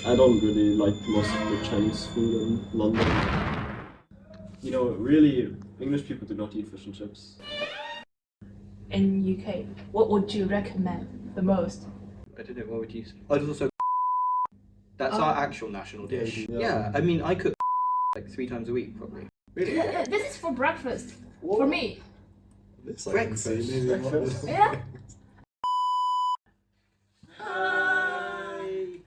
I don't really like most of the Chinese food in London. You know, really, English people do not eat fish and chips. In UK, what would you recommend the most? I don't know, what would you say? Oh, there's also that's our actual national dish. Yeah, I mean, I cook like 3 times a week, probably. Really? This is for breakfast. For me. It's like Breakfast. Yeah.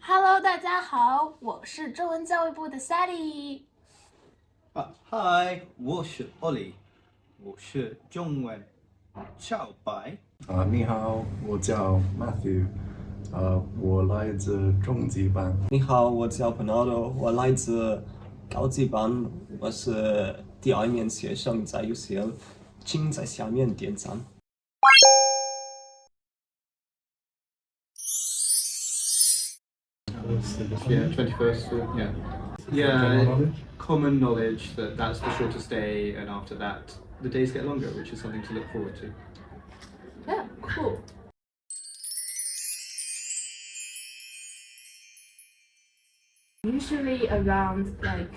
Hello， 大家好，我是中文教育部的 Sally。Hi， 我是 Ollie， 我是中文小白。你好，我叫 Matthew，我来自中级班。你好，我叫 Bernardo， 我来自高级班，我是第2年学生，在 UCL， 请在下面点赞。Yeah, 21st. Yeah. Common knowledge that that's the shortest day, and after that, the days get longer, which is something to look forward to. Yeah, cool. Usually around like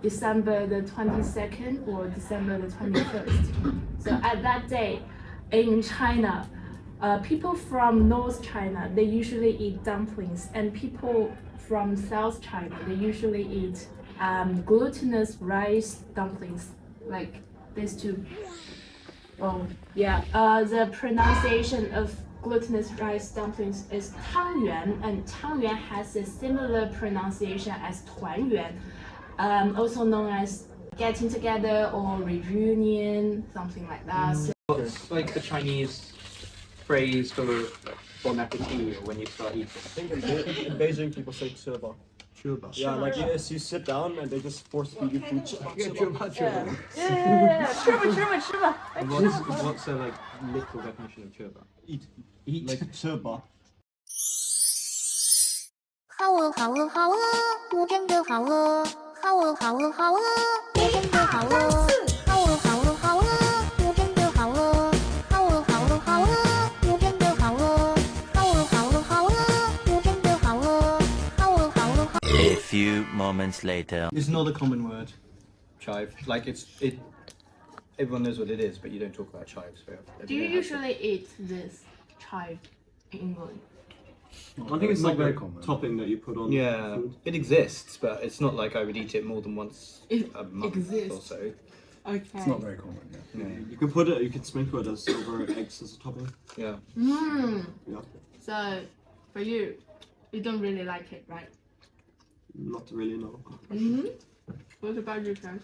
December the 22nd or December the 21st. So at that day in China, people from North China, they usually eat dumplings, and people from South China, they usually eat glutinous rice dumplings, like these two. Oh, yeah. The pronunciation of glutinous rice dumplings is Tangyuan, and Tangyuan has a similar pronunciation as 团圆, also known as getting together or reunion, something like that. So, What's like the Chinese phrase for bon appetit or when you start eating? I think in Beijing people say 吃吧. Yeah, like yes, you sit down and they just force feed you food. 吃吧. yeah, 吃吧. What's the like literal definition of 吃吧? Eat. Like 吃吧. 好饿好饿好饿，我真的好饿。好饿好饿好饿，我真的好饿。好饿好饿好饿，我真的好饿。好饿好饿好饿，我真的好饿。好饿好饿好饿，我真的好饿。好饿好饿好。A few moments later. It's not a common word, chive. Like it. Everyone knows what it is, but you don't talk about chives very often. Do you usually eat this chive in England? I think it's Not like very a common. topping that you put on Yeah, food. it exists, but it's not like I would eat it more than once It a month exists. or so. Okay. It's not very common, yeah. You can put it, you can sprinkle it as over eggs as a topping. Yeah. Yeah. So, for you, you don't really like it, right? Not really, no. What about you, guys?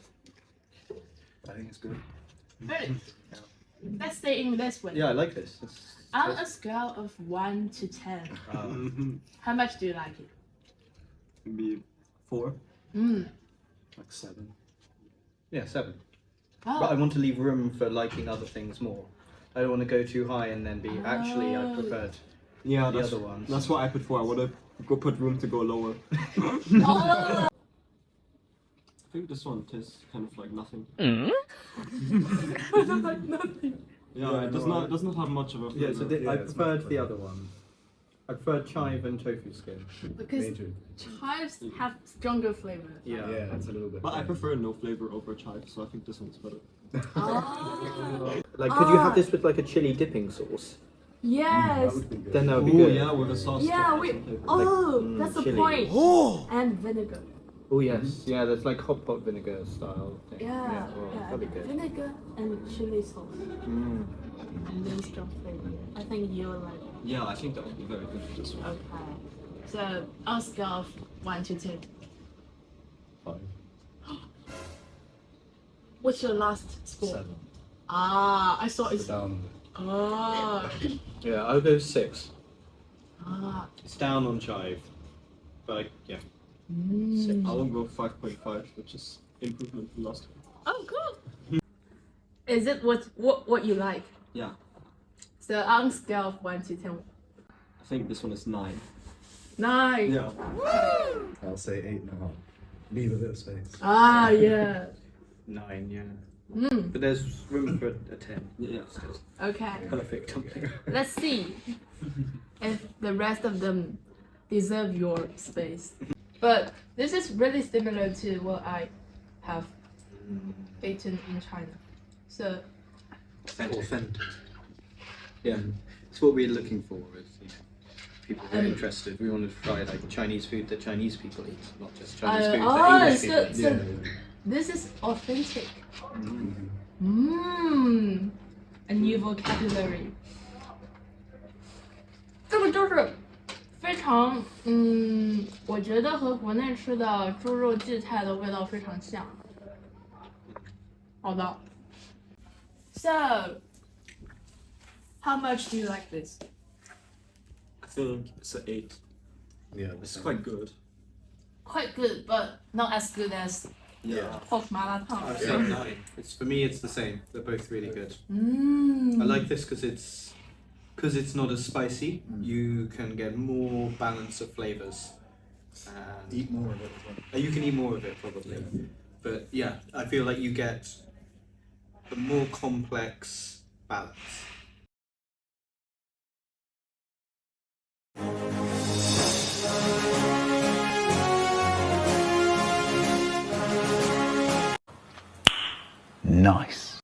I think it's good. Good. Let's stay in this one. Yeah, I like this. On a scale of 1 to 10, how much do you like it? Maybe 4. Like 7. Yeah, 7. Oh. But I want to leave room for liking other things more. I don't want to go too high and then be actually I preferred Yeah, the that's, other ones. that's what I put 4. I would have put room to go lower. Oh. I think this one tastes kind of like nothing. Like nothing. Yeah, it does not have much of a flavor. Yeah, so Yeah, I it's preferred not the flavor. other one. I preferred chive and tofu skin. Because Me too. chives have stronger flavor. Yeah. Yeah, it's a little bit. But I prefer no flavor over chive, so I think this one's better. Oh. Like, could you have this with like a chili dipping sauce? Yes. That would be good. Then that would be Oh good. yeah, with a sauce. Yeah, top or we. something. Oh, that's the chili. point. And vinegar. Oh yes, yeah. That's like hot pot vinegar style thing. Yeah. well, Yeah. that'd be good. Vinegar and chili sauce. And then strong flavor. I think you will like it. Yeah, I think that would be very good for this one. Okay. So, on a scale of 1 to 10, 5. what's your last score? 7. Ah, I thought it's. Down. Ah. Yeah, I'll go 6. Ah. It's down on chive, but yeah. I will go 5.5, which is improvement from last time. Oh, cool. Is it what you like? Yeah, So, on a scale of 1 to 10, I think this one is 9. 9. Yeah. I'll say 8.5. Leave a bit of space. Ah, yeah. 9, yeah. But there's room for a 10. Yeah. Still. Okay. Perfect dumpling. Let's see if the rest of them deserve your space. But this is really similar to what I have eaten in China. So Authentic. Yeah, it's what we're looking for. Is people who are interested. We want to try like Chinese food that Chinese people eat, not just Chinese food that English people eat. so this is authentic. A new vocabulary. 这个就是非常我觉得和国内吃的猪肉荠菜的味道非常像。好的。So, how much do you like this? I think it's an 8. Yeah, It's quite good. Quite good, but not as good as pork 麻辣烫。 I'd say 9. It's for me. It's the same. They're both really good. I like this because it's not as spicy. You can get more balance of flavors. And eat more of it as well. you can eat more of it probably, but yeah, I feel like you get a more complex balance. Nice.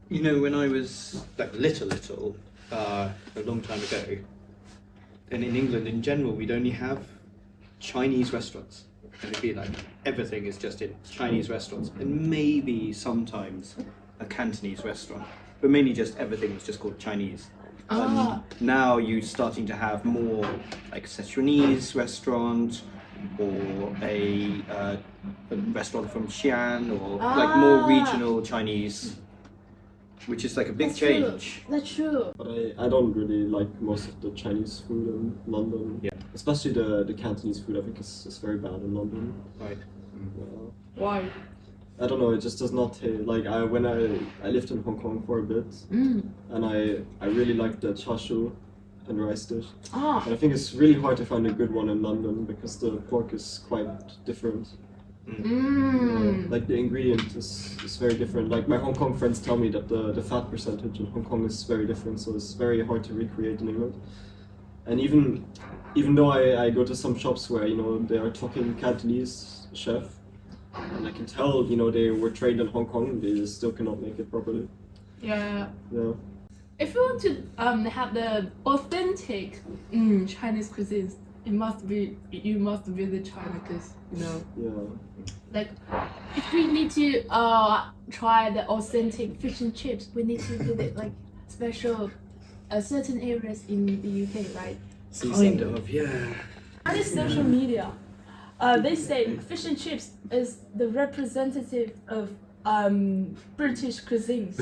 You know, when I was like little, a long time ago, and in England in general, we'd only have Chinese restaurants. And it'd be like everything is just in Chinese restaurants, and maybe sometimes a Cantonese restaurant, but mainly just everything was just called Chinese. Now you're starting to have more like Sichuanese restaurant, or a restaurant from Xi'an, or like more regional Chinese, which is like a big change. That's true. But I don't really like most of the Chinese food in London. Yeah. Especially the Cantonese food, I think is very bad in London. Right. Why? I don't know, it just does not taste like when I lived in Hong Kong for a bit, and I really liked the char siu and rice dish. And I think it's really hard to find a good one in London because the pork is quite different. Like the ingredient is very different. Like my Hong Kong friends tell me that the fat percentage in Hong Kong is very different, so it's very hard to recreate in England. And even though I go to some shops where they are talking Cantonese chef, and I can tell they were trained in Hong Kong, they still cannot make it properly. Yeah. Yeah. If you want to have the authentic Chinese cuisine, you must visit China because like if we need to try the authentic fish and chips, we need to visit like special certain areas in the UK, right? Kind of, yeah. On this social media, they say fish and chips is the representative of British cuisines.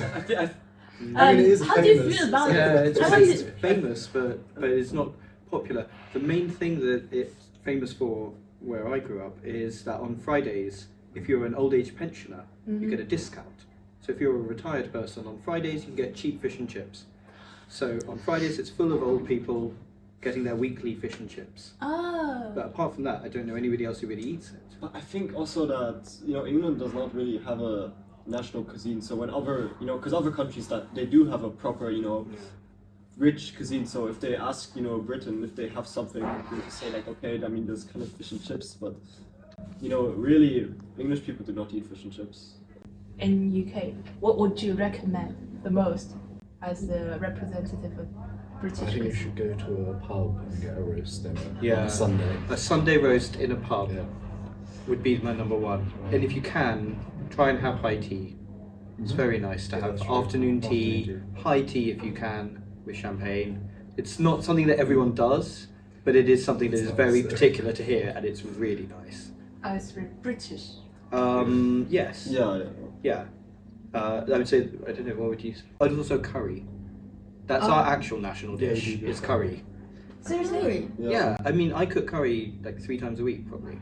I mean, it is how do you feel about Yeah, it? it's famous, but it's not popular. The main thing that it's famous for where I grew up is that on Fridays, if you're an old age pensioner, you get a discount. So if you're a retired person, on Fridays you can get cheap fish and chips. So on Fridays it's full of old people getting their weekly fish and chips. But apart from that, I don't know anybody else who really eats it. But I think also that England does not really have a national cuisine. So when other because other countries that they do have a proper rich cuisine. So if they ask Britain if they have something, they say like, okay, I mean there's kind of fish and chips, but really English people do not eat fish and chips. In UK, what would you recommend the most as the representative of British I think you cuisine? should go to a pub and get a roast dinner Yeah. on a Sunday. A Sunday roast in a pub Yeah. would be my number one. And if you can, try and have high tea. It's very nice to have that's true. afternoon tea, high tea if you can, with champagne. It's not something that everyone does, but it is something that is very particular to here, and it's really nice. It's very British. Yes. Yeah. I would say, I don't know, what would you say? Oh, there's also curry. That's our actual national dish, you do is curry. Seriously? Yeah, I mean, I cook curry like 3 times a week, probably.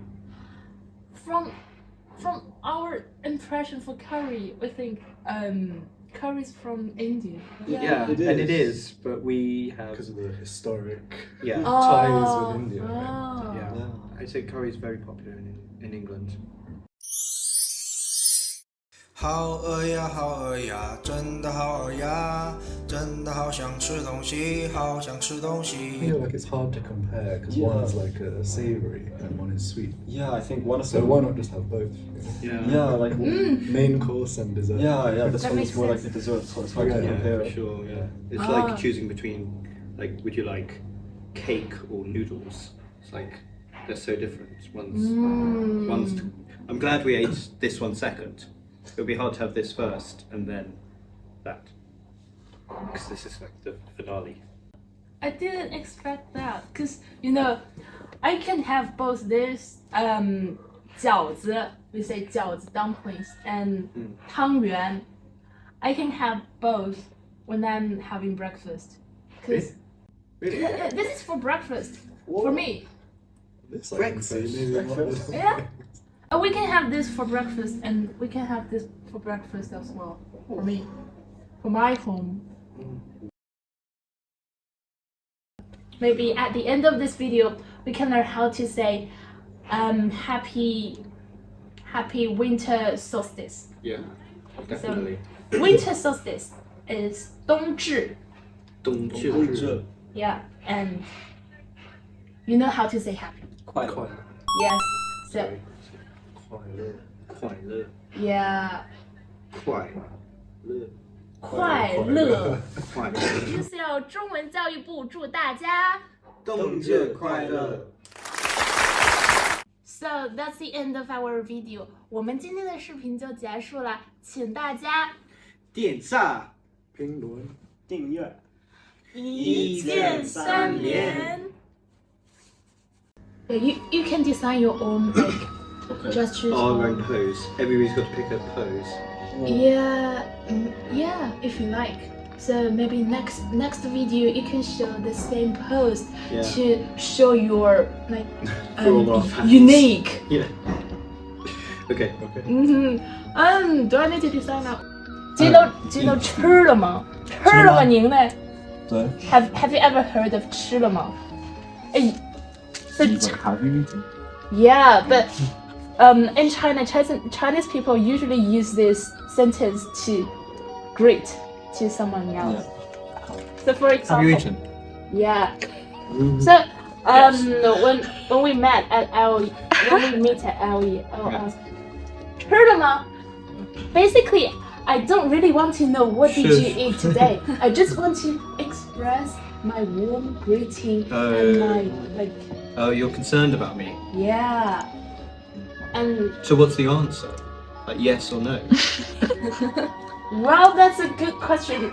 From our impression for curry, we think curry's from India. Yeah, It and it is. is, but we have... Because of the historic Yeah. ties with India. Yeah, I'd say curry is very popular in England. 好饿呀，好饿呀，真的好饿呀，真的好想吃东西，好想吃东 I 西。 feel like it's hard to compare because one is like a savoury and one is sweet. Yeah, I think one of So them. why not just have both? Yeah, like Main course and dessert. yeah, this That one makes is more like sense. the dessert, so it's hard to Yeah, compare. for sure. Yeah, it's Ah. like choosing between, like, would you like cake or noodles? It's like they're so different. One's. I'm glad we ate this one second. It would be hard to have this first and then that, because this is like the finale. I didn't expect that because I can have both this 饺子 we say 饺子 dumplings and 汤圆 I can have both when I'm having breakfast because Really? this is for breakfast for me. This I can say, maybe not. Yeah. We can have this for breakfast and we can have this for breakfast as well for me, for my home. Maybe at the end of this video we can learn how to say happy winter solstice. Yeah, definitely. Winter solstice is 冬至. 冬至. Yeah, and you know how to say happy. Quite. Yes. So 快乐. yeah. 快乐. 快乐。快乐. UCL 中文教育部祝大家。冬至快乐。 So that's the end of our video. 我们今天的视频就结束了，请大家点赞。评论。订阅。一键三连。You can design your own like gestures. Our own pose. Everybody's got to pick a pose. Yeah, if you like. So maybe next video you can show the same pose to show your like For all our fans. unique. Yeah. Okay. Do I need to design now? 知道吃了吗？吃了吗？您呢？对。Have you ever heard of 吃了吗？哎， Have you eaten? Yeah, but in China, Chinese people usually use this sentence to greet to someone else. So for example, Have you eaten? Yeah. So when we met at LE, when we meet at LE, I'll ask, 吃了吗? Basically, I don't really want to know what did you eat today. I just want to express my warm greeting and my like. Oh, you're concerned about me. Yeah. And So what's the answer? Like yes or no? well, that's a good question.